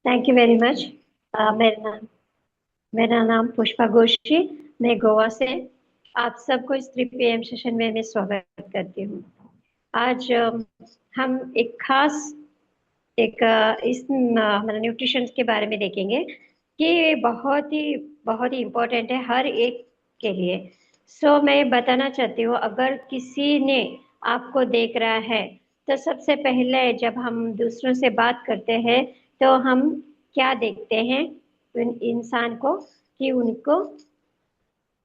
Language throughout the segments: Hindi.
Thank you very much. मेरा नाम पुष्पा घोषी। मैं गोवा से। आप सबको इस 3 PM सेशन में मैं स्वागत करती हूँ। आज हम एक खास एक इस मतलब न्यूट्रिशन के बारे में देखेंगे कि ये बहुत ही इम्पोर्टेंट है हर एक के लिए। मैं बताना चाहती हूँ, अगर किसी ने आपको देख रहा है तो सबसे पहले जब हम दूसरों से बात करते हैं तो हम क्या देखते हैं उन इंसान को, कि उनको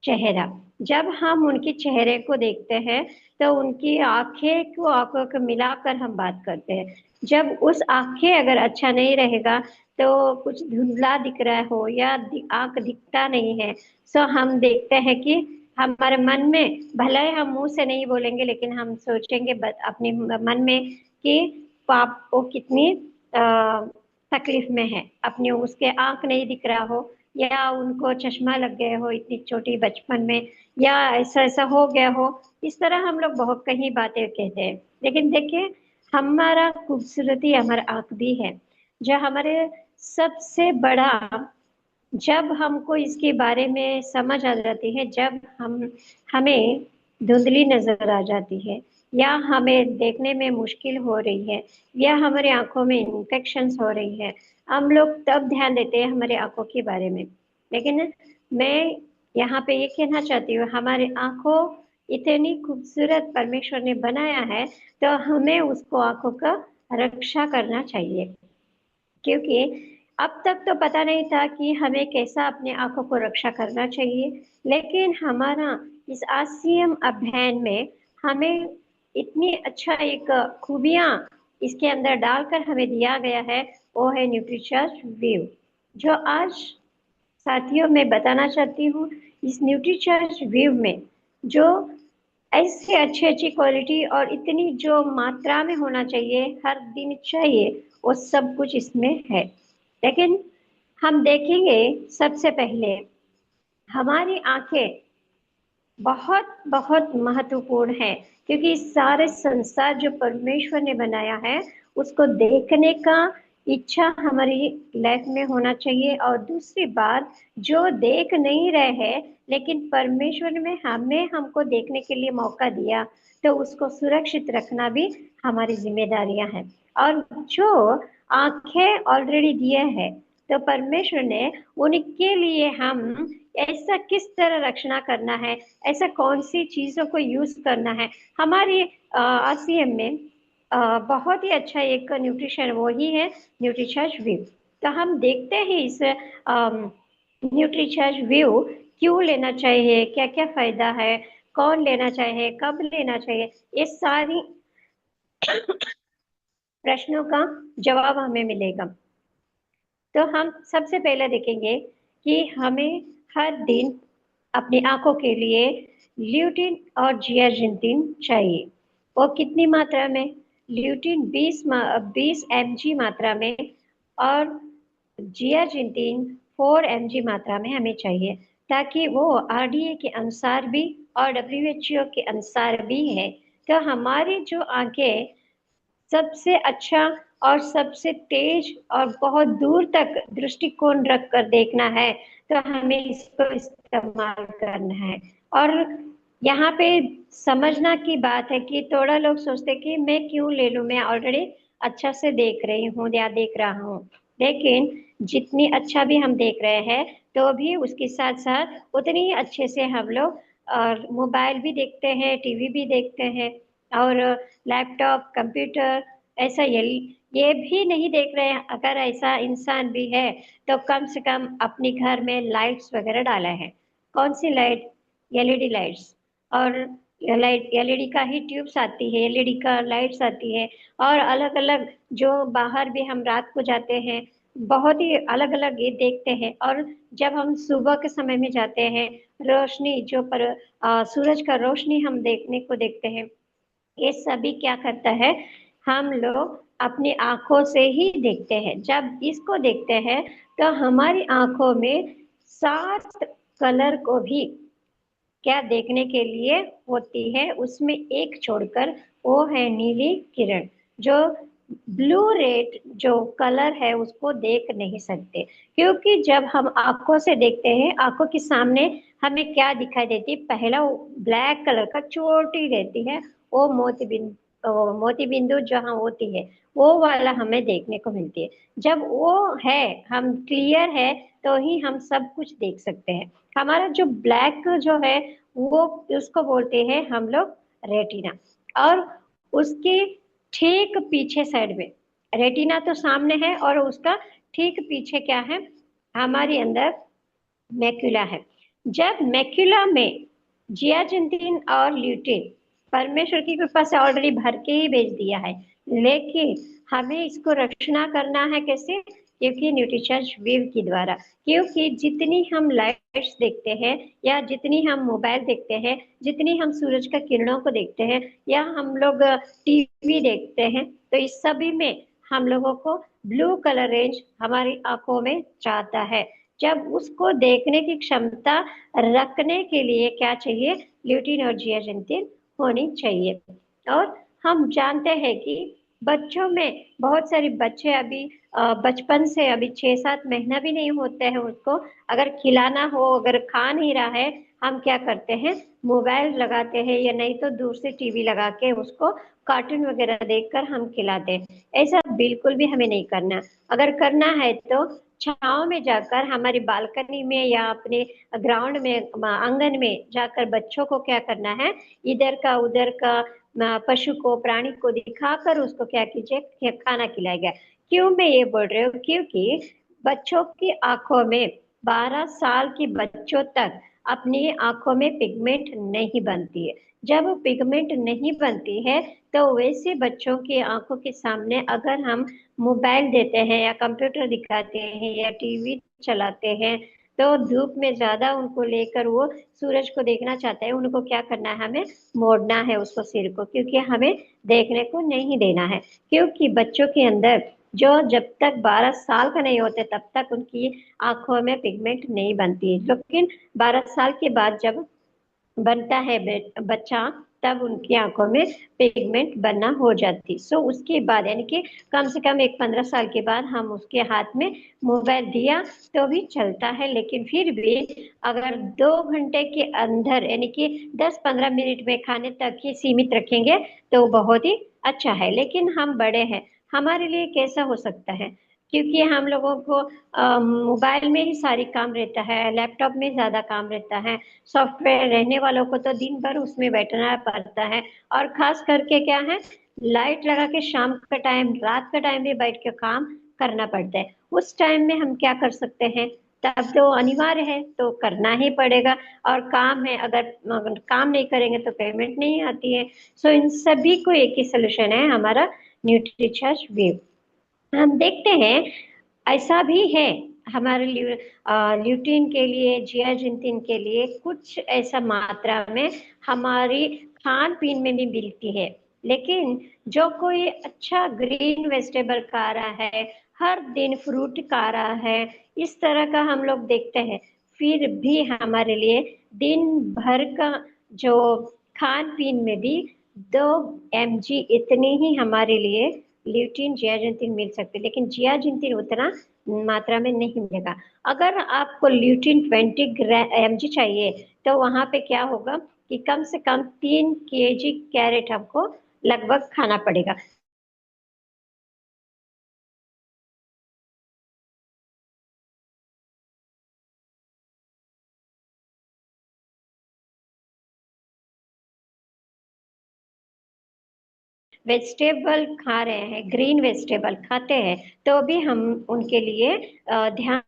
चेहरा। जब हम उनके चेहरे को देखते हैं तो उनकी आंखों को मिलाकर हम बात करते हैं। जब उस आंखें अगर अच्छा नहीं रहेगा तो कुछ धुंधला दिख रहा हो या आंख दिखता नहीं है, सो हम देखते हैं कि हमारे मन में भले ही हम मुंह से नहीं बोलेंगे लेकिन हम सोचेंगे अपने मन में कि पाप वो कितनी तकलीफ में है, अपने उसके आंख नहीं दिख रहा हो या उनको चश्मा लग गया हो इतनी छोटी बचपन में, या ऐसा ऐसा हो गया हो। इस तरह हम लोग बहुत कहीं बातें कहते हैं, लेकिन देखिए, हमारा खूबसूरती हमारा आंख भी है जो हमारे सबसे बड़ा। जब हमको इसके बारे में समझ आ जाती है, जब हमें धुंधली नजर आ जाती है या हमें देखने में मुश्किल हो रही है या हमारे आंखों में इन्फेक्शंस हो रही है, हम लोग तब ध्यान देते हैं हमारे आंखों के बारे में। लेकिन मैं यहाँ पे ये कहना चाहती हूँ, हमारे आंखों इतनी खूबसूरत परमेश्वर ने बनाया है, तो हमें उसको आंखों का रक्षा करना चाहिए। क्योंकि अब तक तो पता नहीं था कि हमें कैसा अपने आंखों को रक्षा करना चाहिए, लेकिन हमारा इस आसियम अभियान में हमें इतनी अच्छा एक खूबियां इसके अंदर डालकर हमें दिया गया है। वो है न्यूट्रीचार्ज व्यू, जो आज साथियों मैं बताना चाहती हूँ। इस न्यूट्रीचार्ज व्यू में जो ऐसे अच्छी अच्छी क्वालिटी और इतनी जो मात्रा में होना चाहिए, हर दिन चाहिए, वो सब कुछ इसमें है। लेकिन हम देखेंगे, सबसे पहले हमारी आंखें बहुत बहुत महत्वपूर्ण है, क्योंकि इस सारे संसार जो परमेश्वर ने बनाया है उसको देखने का इच्छा हमारी लाइफ में होना चाहिए। और दूसरी बात, जो देख नहीं रहे हैं लेकिन परमेश्वर में हमें हमको देखने के लिए मौका दिया, तो उसको सुरक्षित रखना भी हमारी जिम्मेदारियां हैं। और जो आंखें ऑलरेडी दिए हैं, तो परमेश्वर ने उनके लिए हम ऐसा किस तरह रक्षणा करना है, ऐसा कौन सी चीजों को यूज करना है। हमारी आरसीएम में बहुत ही अच्छा एक न्यूट्रिशन वो ही है न्यूट्रीचार्ज व्यू। तो हम देखते हैं इस न्यूट्रीचार्ज व्यू क्यों लेना चाहिए, क्या क्या फायदा है, कौन लेना चाहिए, कब लेना चाहिए, ये सारी प्रश्नों का जवाब हमें मिलेगा। तो हम सबसे पहले देखेंगे कि हमें हर दिन अपनी आंखों के लिए ल्यूटिन और जियाजिंटिन चाहिए। वो कितनी मात्रा में? ल्यूटिन 20 mg मात्रा में, और जियाजिंटिन 4 mg मात्रा में हमें चाहिए, ताकि वो आरडीए के अनुसार भी और डब्ल्यूएचओ के अनुसार भी है। तो हमारी जो आंखें सबसे अच्छा और सबसे तेज और बहुत दूर तक दृष्टिकोण रख कर देखना है, तो हमें इसको इस्तेमाल करना है। और यहाँ पे समझना की बात है कि थोड़ा लोग सोचते हैं कि मैं क्यों ले लूं, मैं ऑलरेडी अच्छा से देख रही हूँ या देख रहा हूँ। लेकिन जितनी अच्छा भी हम देख रहे हैं, तो भी उसके साथ साथ उतनी ही अच्छे से हम लोग और मोबाइल भी देखते हैं, टीवी भी देखते हैं, और लैपटॉप कंप्यूटर ऐसा ये भी नहीं देख रहे हैं। अगर ऐसा इंसान भी है तो कम से कम अपने घर में लाइट्स वगैरह डाला है। कौन सी लाइट? LED lights. और लाइट एलईडी का ही ट्यूब्स आती है, एलईडी का लाइट्स आती है। और अलग अलग जो बाहर भी हम रात को जाते हैं, बहुत ही अलग अलग ये देखते हैं। और जब हम सुबह के समय में जाते हैं, रोशनी जो सूरज का रोशनी हम देखने को देखते हैं, ये सभी क्या करता है, हम लोग अपनी आंखों से ही देखते हैं। जब इसको देखते हैं तो हमारी आंखों में 7 कलर को भी क्या देखने के लिए होती है, उसमें एक छोड़कर, वो है नीली किरण, जो ब्लू रेड जो कलर है उसको देख नहीं सकते, क्योंकि जब हम आंखों से देखते हैं आंखों के सामने हमें क्या दिखाई देती है, पहला वो ब्लैक कलर का चोटी रहती है, वो मोती बिंदु जहाँ होती है वो वाला हमें देखने को मिलती है। जब वो है, हम क्लियर है, तो ही हम सब कुछ देख सकते हैं। हमारा जो ब्लैक जो है वो उसको बोलते हैं हम लोग रेटिना। और उसके ठीक पीछे साइड में, रेटिना तो सामने है और उसका ठीक पीछे क्या है, हमारे अंदर मैक्यूला है। जब मैक्यूला में जियाजिंटिन और ल्यूटिन परमेश्वर की कृपा से ऑलरेडी भर के ही भेज दिया है, लेकिन हमें इसको रक्षणा करना है कैसे, क्योंकि न्यूट्रिशंस वेव के द्वारा। क्योंकि जितनी हम लाइट्स देखते हैं या जितनी हम मोबाइल देखते हैं, जितनी हम सूरज का किरणों को देखते हैं या हम लोग टीवी देखते हैं, तो इस सभी में हम लोगों को ब्लू कलर रेंज हमारी आंखों में जाता है। जब उसको देखने की क्षमता रखने के लिए क्या चाहिए, ल्यूटिन और जियाजिंटिन होनी चाहिए। और हम जानते हैं कि बच्चों में बहुत सारे बच्चे अभी बचपन से, अभी 6-7 महीना भी नहीं होते हैं उसको, अगर खिलाना हो, अगर खा नहीं रहा है, हम क्या करते हैं, मोबाइल लगाते हैं या नहीं तो दूर से टीवी लगा के उसको कार्टून वगैरह देखकर हम खिलाते हैं। ऐसा बिल्कुल भी हमें नहीं करना। अगर करना है तो छांव में जाकर, हमारी बालकनी में या अपने ग्राउंड में, आंगन में जाकर बच्चों को क्या करना है, इधर का उधर का पशु को, प्राणी को दिखाकर उसको क्या कीजिए, खाना खिलाएगा। क्यों मैं ये बोल रही हूँ, क्योंकि बच्चों की आंखों में, 12 साल की बच्चों तक अपनी आंखों में पिगमेंट नहीं बनती है। जब पिगमेंट नहीं बनती है तो वैसे बच्चों की आंखों के सामने अगर हम मोबाइल देते हैं या कंप्यूटर दिखाते हैं या टीवी चलाते हैं, तो धूप में ज्यादा उनको लेकर वो सूरज को देखना चाहते हैं, उनको क्या करना है, हमें मोड़ना है उसको, सिर को, क्योंकि हमें देखने को नहीं देना है। क्योंकि बच्चों के अंदर जो जब तक 12 साल का नहीं होते तब तक उनकी आंखों में पिगमेंट नहीं बनती है, लेकिन 12 साल के बाद जब बनता है बच्चा, तब उनकी आंखों में पिगमेंट बनना हो जाती। सो उसके बाद यानी कि कम से कम एक 15 साल के बाद हम उसके हाथ में मोबाइल दिया तो भी चलता है, लेकिन फिर भी अगर 2 घंटे के अंदर यानी कि 10-15 मिनट में खाने तक ही सीमित रखेंगे तो बहुत ही अच्छा है। लेकिन हम बड़े हैं, हमारे लिए कैसा हो सकता है, क्योंकि हम लोगों को मोबाइल में ही सारी काम रहता है, लैपटॉप में ज्यादा काम रहता है, सॉफ्टवेयर रहने वालों को तो दिन भर उसमें बैठना पड़ता है। और खास करके क्या है, लाइट लगा के शाम का टाइम, रात का टाइम भी बैठ के काम करना पड़ता है। उस टाइम में हम क्या कर सकते हैं, तब तो अनिवार्य है तो करना ही पड़ेगा। और काम है, अगर काम नहीं करेंगे तो पेमेंट नहीं आती है। सो इन सभी को एक ही सोल्यूशन है, हमारा न्यूट्रिचार्ज वेव। हम देखते हैं ऐसा भी है, हमारे ल्यूटिन के लिए, जियाजिंटिन के लिए कुछ ऐसा मात्रा में हमारी खान पीन में भी मिलती है। लेकिन जो कोई अच्छा ग्रीन वेजिटेबल खा रहा है, हर दिन फ्रूट खा रहा है, इस तरह का हम लोग देखते हैं, फिर भी हमारे लिए दिन भर का जो खान पीन में भी 2 mg इतनी ही हमारे लिए ल्यूटिन जियाजिंटिन मिल सकते, लेकिन जियाजिंटिन उतना मात्रा में नहीं मिलेगा। अगर आपको ल्यूटिन 20 mg चाहिए तो वहां पे क्या होगा कि कम से कम 3 kg कैरेट हमको लगभग खाना पड़ेगा। वेजिटेबल खा रहे हैं, ग्रीन वेजिटेबल खाते हैं, तो भी हम उनके लिए ध्यान,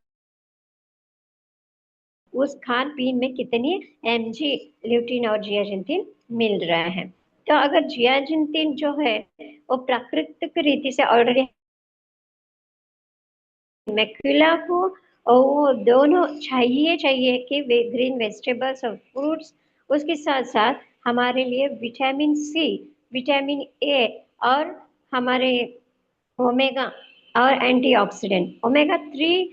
उस खान पीन में कितनी mg ल्यूटिन और जियाजिंटिन मिल रहा है। तो अगर जियाजिंटिन जो है वो प्राकृतिक रीति से ऑलरेडी मैक्यूला को, और वो दोनों चाहिए चाहिए कि वे ग्रीन वेजिटेबल्स और फ्रूट्स, उसके साथ साथ हमारे लिए विटामिन सी, विटामिन ए, और हमारे ओमेगा और एंटीऑक्सीडेंट, ओमेगा 3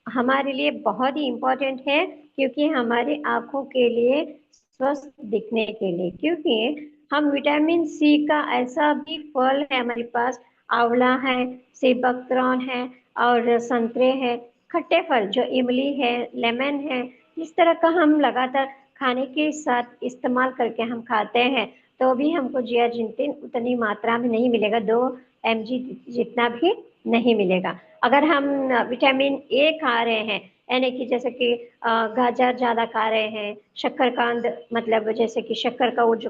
हमारे लिए बहुत ही इम्पोर्टेंट है, क्योंकि हमारी आंखों के लिए, स्वस्थ दिखने के लिए। क्योंकि हम विटामिन सी का ऐसा भी फल है हमारे पास, आंवला है, सेब बकतरौन है और संतरे हैं, खट्टे फल जो इमली है, लेमन है, इस तरह का हम लगातार खाने के साथ इस्तेमाल करके हम खाते हैं तो भी हमको जियाजिंटिन उतनी मात्रा में नहीं मिलेगा, 2 mg जितना भी नहीं मिलेगा। अगर हम विटामिन ए खा रहे हैं, यानी कि जैसे कि गाजर ज्यादा खा रहे हैं, शक्करकंद मतलब जैसे कि शक्कर का वो जो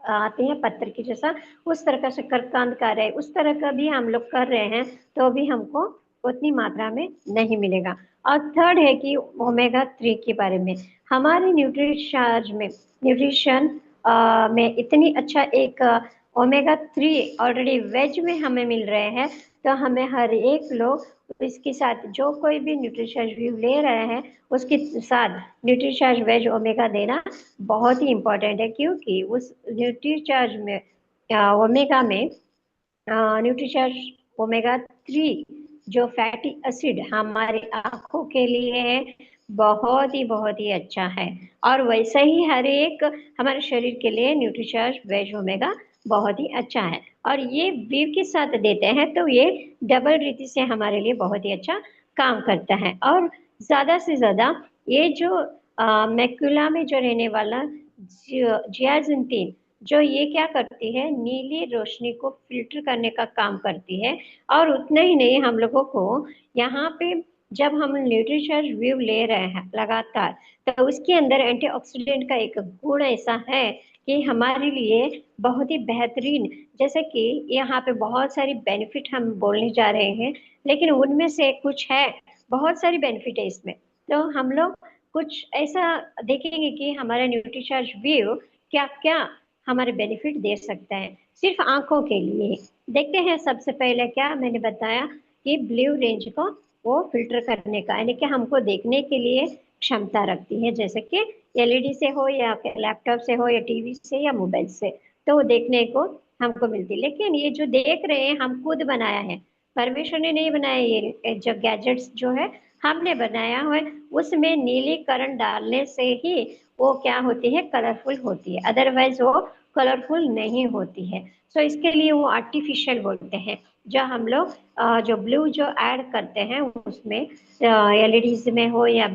आते हैं पत्थर की जैसा, उस तरह का शक्करकंद खा रहे हैं, उस तरह का भी हम लोग कर रहे हैं तो भी हमको उतनी मात्रा में नहीं मिलेगा। और थर्ड है कि ओमेगा 3 के बारे में, हमारे न्यूट्रिशन में इतनी अच्छा एक ओमेगा 3 ऑलरेडी वेज में हमें मिल रहे हैं, तो हमें हर एक लोग इसके साथ जो कोई भी न्यूट्रिशन व्यू ले रहे हैं उसके साथ न्यूट्रीचार्ज वेज ओमेगा देना बहुत ही इम्पोर्टेंट है, क्योंकि उस न्यूट्रीचार्ज में ओमेगा में न्यूट्रीचार्ज ओमेगा 3 जो फैटी एसिड हमारे आंखों के लिए है, बहुत ही अच्छा है। और वैसे ही हर एक हमारे शरीर के लिए न्यूट्रीचार्ज वेज ओमेगा बहुत ही अच्छा है। और ये बीफ के साथ देते हैं तो ये डबल रीति से हमारे लिए बहुत ही अच्छा काम करता है। और ज्यादा से ज्यादा ये जो मैक्युला में जो रहने वाला जियाजिंटिन, जो ये क्या करती है, नीली रोशनी को फिल्टर करने का काम करती है। और उतना ही नहीं, हम लोगों को यहाँ पे जब हम न्यूट्रिशन व्यू ले रहे हैं लगातार, तो उसके अंदर एंटीऑक्सीडेंट का एक गुण ऐसा है कि हमारे लिए बहुत ही बेहतरीन, जैसे कि यहाँ पे बहुत सारी बेनिफिट हम बोलने जा रहे हैं, लेकिन उनमें से कुछ है, बहुत सारी बेनिफिट है इसमें। तो हम लोग कुछ ऐसा देखेंगे कि हमारा न्यूट्रिचार्ज व्यू क्या क्या हमारे बेनिफिट दे सकता है सिर्फ आंखों के लिए। देखते हैं सबसे पहले क्या मैंने बताया कि ब्लू रेंज को वो फिल्टर करने का, यानी कि हमको देखने के लिए क्षमता रखती है, जैसे कि एलईडी से हो या लैपटॉप से हो या टीवी से या मोबाइल से, तो वो देखने को हमको मिलती है। लेकिन ये जो देख रहे हैं हम खुद बनाया है, परमेश्वर ने नहीं बनाया, ये जो गैजेट्स जो है हमने बनाया है, उसमें नीलीकरण डालने से ही वो क्या होती है, कलरफुल होती है, अदरवाइज वो कलरफुल नहीं होती है। सो इसके लिए वो आर्टिफिशियल बोलते हैं। जो हम लोग जो ब्लू जो ऐड करते हैं उसमें एलईडीज में हो या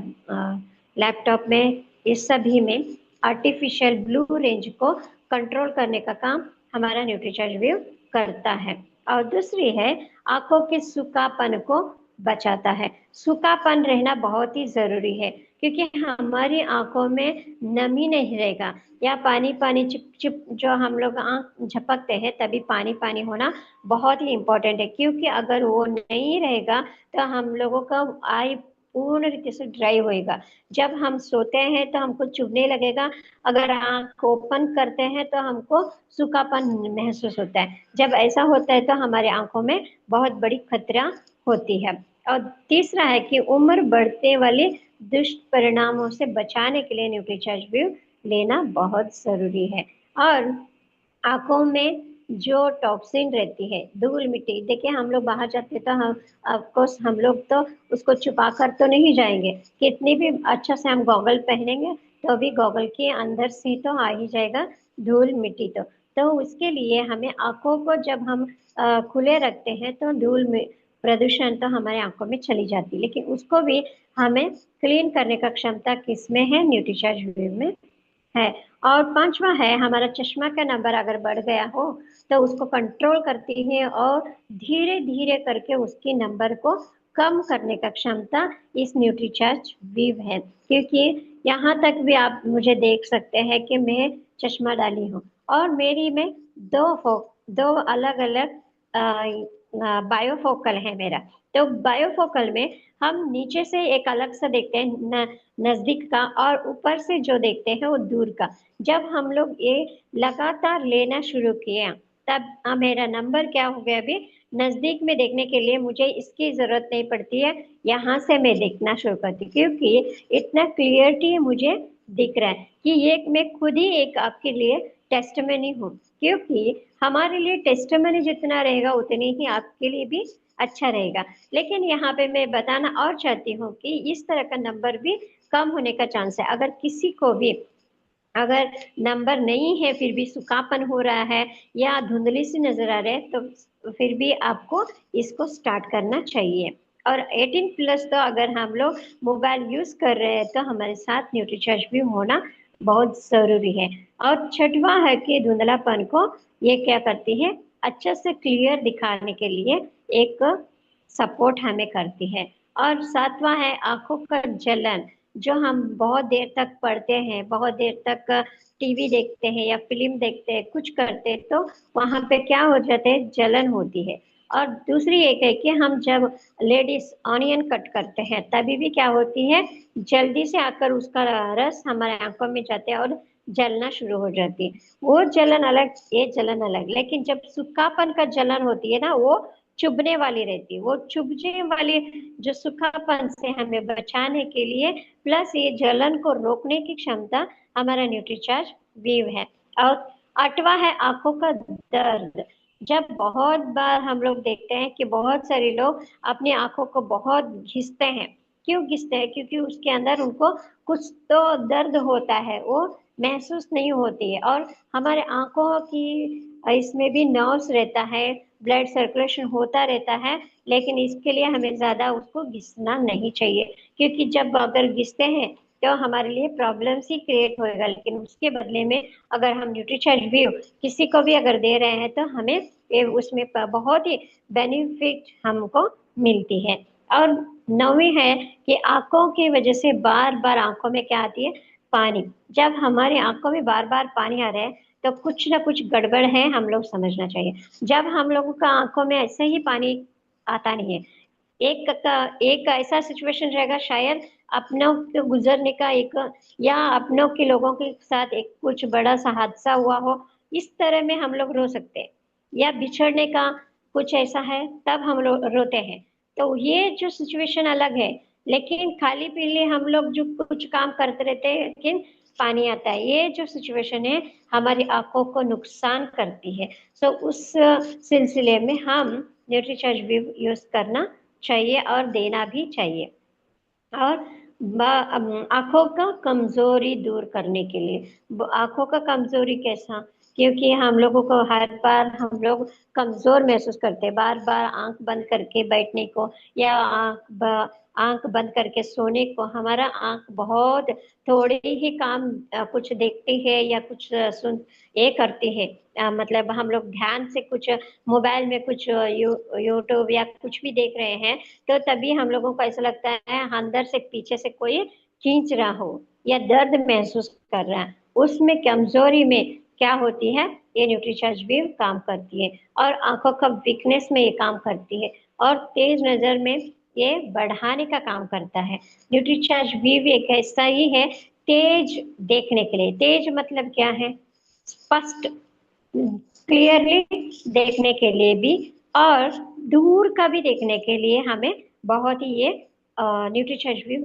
लैपटॉप में, इस सभी में आर्टिफिशियल ब्लू रेंज को कंट्रोल करने का काम हमारा न्यूट्रीचार्ज व्यू करता है। और दूसरी है आंखों के सूखापन को बचाता है। सूखापन रहना बहुत ही जरूरी है, क्योंकि हमारी आंखों में नमी नहीं रहेगा, या पानी पानी चिप चिप जो हम लोग आंख झपकते हैं तभी पानी पानी होना बहुत ही इम्पोर्टेंट है, क्योंकि अगर वो नहीं रहेगा तो हम लोगों का आई पूर्ण रीति से ड्राई होएगा। जब हम सोते हैं तो हमको चुभने लगेगा, अगर आंख ओपन करते हैं तो हमको सूखापन महसूस होता है। जब ऐसा होता है तो हमारे आंखों में बहुत बड़ी खतरा होती है। और तीसरा है कि उम्र बढ़ते वाले दुष्परिणामों से बचाने के लिए न्यूट्रीचार्ज व्यू लेना बहुत जरूरी है। और आंखों में जो टॉक्सिन रहती है, धूल मिट्टी, देखिए हम लोग बाहर जाते हैं तो हम ऑफकोर्स हम लोग तो उसको छुपा कर तो नहीं जाएंगे, कितनी भी अच्छा से हम गॉगल पहनेंगे तो भी गॉगल के अंदर से तो आ ही जाएगा धूल मिट्टी। तो उसके लिए हमें आंखों को जब हम खुले रखते हैं तो धूल में प्रदूषण तो हमारे आंखों में चली जाती है, लेकिन उसको भी हमें क्लीन करने का क्षमता किसमें है, न्यूट्रीचार्ज व्यू में है। और पांचवा है हमारा चश्मा का नंबर अगर बढ़ गया हो तो उसको कंट्रोल करती है और धीरे धीरे करके उसके नंबर को कम करने का क्षमता इस न्यूट्रीचार्ज विव है। क्योंकि यहाँ तक भी आप मुझे देख सकते हैं कि मैं चश्मा डाली हूँ और मेरी में दो अलग अलग बायोफोकल है मेरा। तो बायोफोकल में हम नीचे से एक अलग सा देखते हैं नजदीक का, और ऊपर से जो देखते हैं वो दूर का। जब हम लोग ये लगातार लेना शुरू किए तब मेरा नंबर क्या हो गया, अभी नजदीक में देखने के लिए मुझे इसकी जरूरत नहीं पड़ती है, यहाँ से मैं देखना शुरू करती, क्योंकि इतना क्लियरिटी मुझे दिख रहा है कि ये मैं खुद ही एक आपके लिए टेस्टमनी हूँ। क्योंकि हमारे लिए टेस्टमनी जितना रहेगा उतनी ही आपके लिए भी अच्छा रहेगा। लेकिन यहाँ पे मैं बताना और चाहती हूँ कि इस तरह का नंबर भी कम होने का चांस है। अगर किसी को भी अगर नंबर नहीं है फिर भी सूखापन हो रहा है या धुंधली सी नजर आ रहा है, तो फिर भी आपको इसको स्टार्ट करना चाहिए। और 18+ तो अगर हम लोग मोबाइल यूज कर रहे हैं तो हमारे साथ न्यूट्रीचार्ज भी होना बहुत जरूरी है। और छठवां है कि धुंधलापन को ये क्या करती है, अच्छे से क्लियर दिखाने के लिए एक सपोर्ट हमें करती है। और सातवां है आंखों का जलन। जो हम बहुत देर तक पढ़ते हैं, बहुत देर तक टीवी देखते हैं या फिल्म देखते हैं, कुछ करते हैं, तो वहां पे क्या हो जाते हैं, जलन होती है। और दूसरी एक है कि हम जब लेडीज ऑनियन कट करते हैं तभी भी क्या होती है, जल्दी से आकर उसका रस हमारे आंखों में जाते हैं और जलना शुरू हो जाती है। वो जलन अलग, ये जलन अलग। लेकिन जब सूखापन का जलन होती है ना, वो चुभने वाली रहती है। वो चुभने वाली जो सूखापन से हमें बचाने के लिए, प्लस ये जलन को रोकने की क्षमता हमारा न्यूट्रीचार्ज वीव है। और आठवां है आंखों का दर्द। जब बहुत बार हम लोग देखते हैं कि बहुत सारे लोग अपनी आंखों को बहुत घिसते हैं। क्यों घिसते हैं? क्योंकि उसके अंदर उनको कुछ तो दर्द होता है, वो महसूस नहीं होती है। और हमारे आंखों की इसमें भी नर्व्स रहता है, ब्लड सर्कुलेशन होता रहता है। लेकिन इसके लिए हमें ज्यादा उसको घिसना नहीं चाहिए, क्योंकि जब अगर घिसते हैं तो हमारे लिए प्रॉब्लम्स ही क्रिएट होएगा। लेकिन उसके बदले में अगर हम न्यूट्रीचार्ज भी किसी को भी अगर दे रहे हैं तो हमें उसमें बहुत ही बेनिफिट हमको मिलती है। और नौवीं है कि आंखों की वजह से बार बार आंखों में क्या आती है, पानी। जब हमारी आंखों में बार बार पानी आ रहा है तो कुछ ना कुछ गड़बड़ है, हम लोग समझना चाहिए। जब हम लोगों का आंखों में ऐसे ही पानी आता नहीं है, एक ऐसा सिचुएशन रहेगा, शायद अपनों के गुजरने का एक, या अपनों के लोगों के साथ एक कुछ बड़ा सा हादसा हुआ हो, इस तरह में हम लोग रो सकते हैं। या बिछड़ने का कुछ ऐसा है तब हम लोग रोते हैं। तो ये जो सिचुएशन अलग है। लेकिन खाली पीले हम लोग जो कुछ काम करते रहते हैं लेकिन पानी आता है, ये जो सिचुएशन है हमारी आंखों को नुकसान करती है। सो उस सिलसिले में हम न्यूट्रीचार्ज भी यूज करना चाहिए और देना भी चाहिए। और आंखों का कमजोरी दूर करने के लिए, आंखों का कमजोरी कैसा, क्योंकि हम लोगों को हर बार हम लोग कमजोर महसूस करते हैं, बार बार आंख बंद करके बैठने को या आंख बंद करके सोने को। हमारा आंख बहुत थोड़ी ही काम कुछ देखती है या कुछ सुन ये करती है। मतलब हम लोग ध्यान से कुछ मोबाइल में कुछ यूट्यूब या कुछ भी देख रहे हैं, तो तभी हम लोगों को ऐसा लगता है अंदर से पीछे से कोई खींच रहा हो या दर्द महसूस कर रहा है। उसमें कमजोरी में क्या होती है, ये न्यूट्रीचार्ज भी काम करती है। और आंखों का वीकनेस में ये काम करती है। और तेज नजर में ये बढ़ाने का काम करता है। न्यूट्रीचार्ज भी एक ऐसा ही है, तेज देखने के लिए। तेज मतलब क्या है, स्पष्ट, क्लियरली देखने के लिए भी, और दूर का भी देखने के लिए हमें बहुत ही ये न्यूट्रीचार्ज भी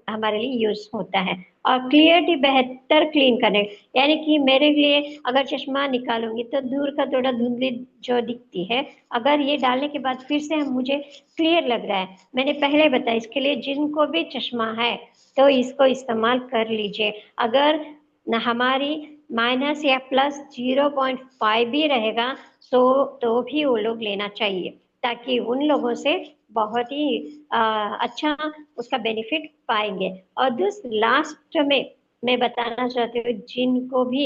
हमारे लिए यूज होता है। और क्लियरिटी बेहतर क्लीन करने, यानी कि मेरे लिए अगर चश्मा निकालूंगी तो दूर का थोड़ा धुंधली जो दिखती है, अगर ये डालने के बाद फिर से मुझे क्लियर लग रहा है। मैंने पहले बताया, इसके लिए जिनको भी चश्मा है तो इसको इस्तेमाल कर लीजिए। अगर न हमारी माइनस या प्लस 0.5 भी रहेगा तो भी वो लोग लेना चाहिए, ताकि उन लोगों से बहुत ही अच्छा उसका बेनिफिट पाएंगे। और लास्ट में मैं बताना चाहती हूँ, जिनको भी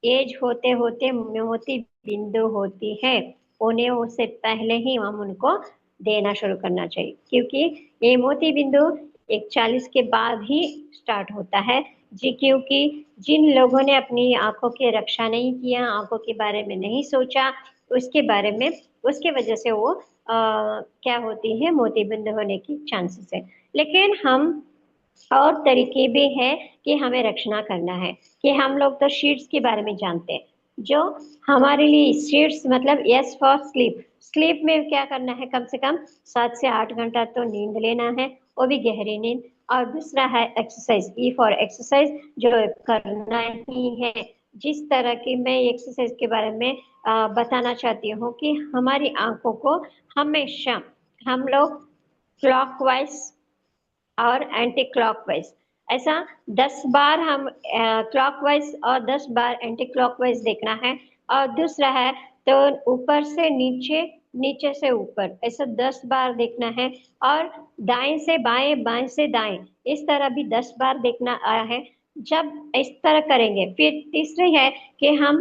एज होते होते मोती बिंदु होती है, उन्हें उससे पहले ही हम उनको देना शुरू करना चाहिए, क्योंकि ये मोती बिंदु 41 के बाद ही स्टार्ट होता है जी। क्योंकि जिन लोगों ने अपनी आंखों की रक्षा नहीं किया, आंखों के बारे में नहीं सोचा, उसके बारे में, उसके वजह से वो क्या होती है, मोतीबिंद होने की चांसेस है। लेकिन हम और तरीके भी हैं कि हमें रक्षणा करना है। कि हम लोग तो शीट्स के बारे में जानते हैं, जो हमारे लिए शीट्स मतलब यस फॉर स्लीप। स्लीप में क्या करना है, कम से कम 7 से 8 घंटा तो नींद लेना है, वो भी गहरी नींद। और दूसरा है एक्सरसाइज, ई फॉर एक्सरसाइज, जो करना ही है। जिस तरह की मैं एक्सरसाइज के बारे में बताना चाहती हूँ कि हमारी आंखों को हमेशा हम लोग क्लॉकवाइज और एंटी क्लॉकवाइज, ऐसा 10 बार हम क्लॉकवाइज और 10 बार एंटी क्लॉकवाइज देखना है। और दूसरा है तो ऊपर से नीचे, नीचे से ऊपर, ऐसा 10 बार देखना है। और दाएं से बाएं, बाएं से दाएं, इस तरह भी 10 बार देखना आया है। जब इस तरह करेंगे, फिर तीसरी है कि हम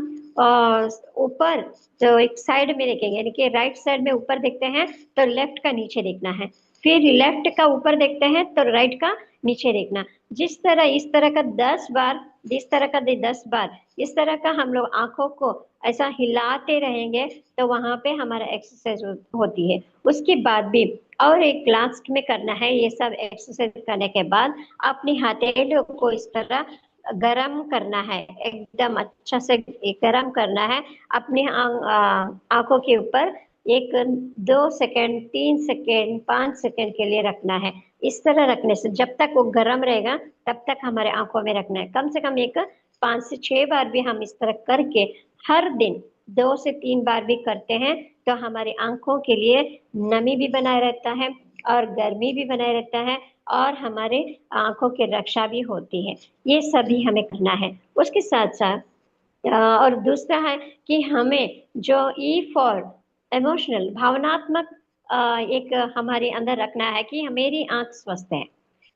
ऊपर तो एक साइड में देखेंगे, यानी कि राइट साइड में ऊपर देखते हैं तो लेफ्ट का नीचे देखना है, फिर लेफ्ट का ऊपर देखते हैं तो राइट का नीचे देखना। जिस तरह इस तरह का 10 बार, जिस तरह का 10 बार इस तरह का हम लोग आंखों को ऐसा हिलाते रहेंगे तो वहां पे हमारा एक्सरसाइज होती है। उसके बाद भी और एक लास्ट में करना है, ये सब एक्सरसाइज करने के बाद अपनी हथेलियों को इस तरह गरम करना है, एकदम अच्छा से गरम करना है अपनी आंखों के ऊपर। एक 2 सेकेंड, 3 सेकेंड, 5 सेकेंड के लिए रखना है। इस तरह रखने से जब तक वो गर्म रहेगा तब तक हमारे आंखों में रखना है। कम से कम एक 5 से 6 बार भी हम इस तरह करके हर दिन 2 से 3 बार भी करते हैं तो हमारी आंखों के लिए नमी भी बनाए रहता है और गर्मी भी बनाए रहता है और हमारे आंखों की रक्षा भी होती है। ये सभी हमें करना है। उसके साथ साथ और दूसरा है कि हमें जो ई फॉर इमोशनल, भावनात्मक एक हमारे अंदर रखना है कि मेरी आंख स्वस्थ है।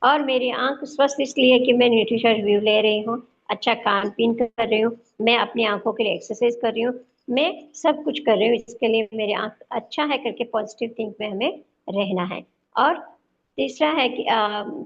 और मेरी आंख स्वस्थ इसलिए कि मैं न्यूट्रिशन व्यू ले रही हूँ, अच्छा खान पीन कर रही हूँ, मैं अपनी आंखों के लिए एक्सरसाइज कर रही हूँ, मैं सब कुछ कर रही हूँ इसके लिए मेरी आंख अच्छा है करके पॉजिटिव थिंक में हमें रहना है। और तीसरा है कि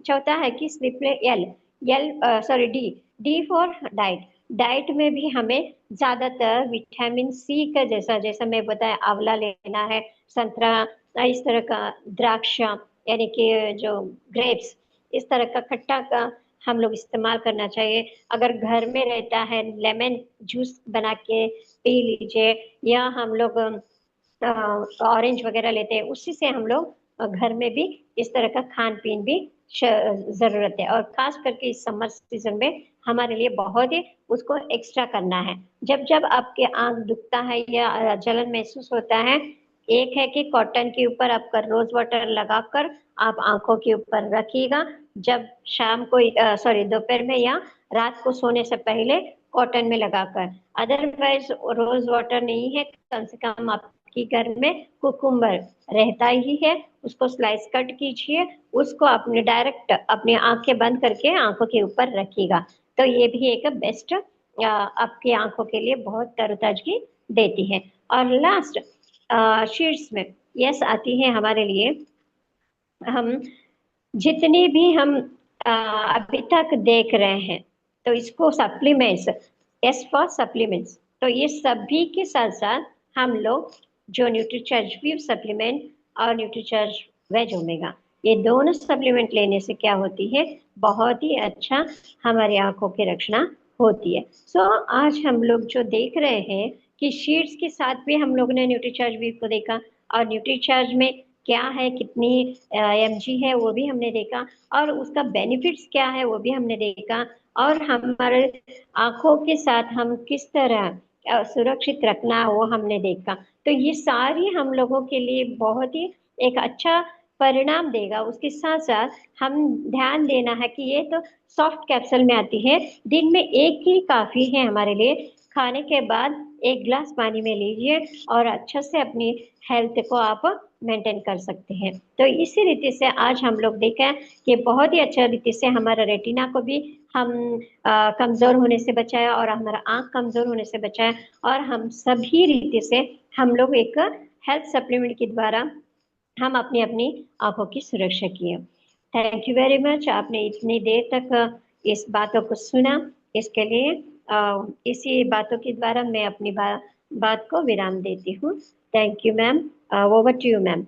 चौथा है कि sleep L, L sorry D, D for diet. Diet में भी हमें ज्यादातर विटामिन सी का, जैसा जैसा मैं बताया, आंवला लेना है, संतरा, इस तरह का द्राक्ष, यानी कि जो ग्रेप्स, इस तरह का खट्टा का हम लोग इस्तेमाल करना चाहिए। अगर घर में रहता है लेमन जूस बना के पी लीजिए, या हम लोग ऑरेंज वगैरह लेते हैं, उसी से हम लोग घर में भी इस तरह का खान पीन भी जरूरत है। और खास करके इस समर सीजन में हमारे लिए बहुत ही उसको एक्स्ट्रा करना है। जब जब आपके आंख दुखता है या जलन महसूस होता है, एक है कि कॉटन के ऊपर आपका रोज वाटर लगाकर आप आंखों के ऊपर रखिएगा। जब शाम को, सॉरी, दोपहर में या रात को सोने से पहले कॉटन में लगाकर। अदरवाइज रोज वाटर नहीं है, कम से कम आपके घर में कुकुम्बर रहता ही है, उसको स्लाइस कट कीजिए, उसको अपने डायरेक्ट अपनी आंखें बंद करके आंखों के ऊपर रखिएगा। तो ये भी एक बेस्ट आपकी आंखों के लिए बहुत तरोताजगी देती है। और लास्ट शीट्स में यस आती है हमारे लिए। हम जितनी भी हम अभी तक देख रहे हैं तो इसको सप्लीमेंट्स, एस फॉर सप्लीमेंट्स, तो ये सभी के साथ साथ हम लोग जो न्यूट्रीचार्ज वी सप्लीमेंट और न्यूट्रीचार्ज वेज ओमेगा, ये दोनों सप्लीमेंट लेने से क्या होती है, बहुत ही अच्छा हमारी आंखों की रक्षा होती है। सो आज हम लोग जो देख रहे हैं कि शीट्स के साथ भी हम लोग ने न्यूट्रीचार्ज वी को देखा, और न्यूट्रीचार्ज में क्या है, कितनी mg है वो भी हमने देखा, और उसका बेनिफिट्स क्या है वो भी हमने देखा, और हमारे आंखों के साथ हम किस तरह सुरक्षित रखना वो हमने देखा। तो ये सारी हम लोगों के लिए बहुत ही एक अच्छा परिणाम देगा। उसके साथ साथ हम ध्यान देना है कि ये तो सॉफ्ट कैप्सूल में आती है, दिन में एक ही काफी है हमारे लिए। खाने के बाद 1 गिलास पानी में लीजिए और अच्छा से अपनी हेल्थ को आप मेंटेन कर सकते हैं। तो इसी रीति से आज हम लोग देखा कि बहुत ही अच्छा रीति से हमारा रेटिना को भी हम कमजोर होने से बचाया और हमारा आंख कमजोर होने से बचाया, और हम सभी रीति से हम लोग एक हेल्थ सप्लीमेंट के द्वारा हम अपनी अपनी आंखों की सुरक्षा किए। थैंक यू वेरी मच, आपने इतनी देर तक इस बातों को सुना, इसके लिए इसी बातों के द्वारा मैं अपनी बात को विराम देती हूँ। Thank you ma'am, over to you ma'am.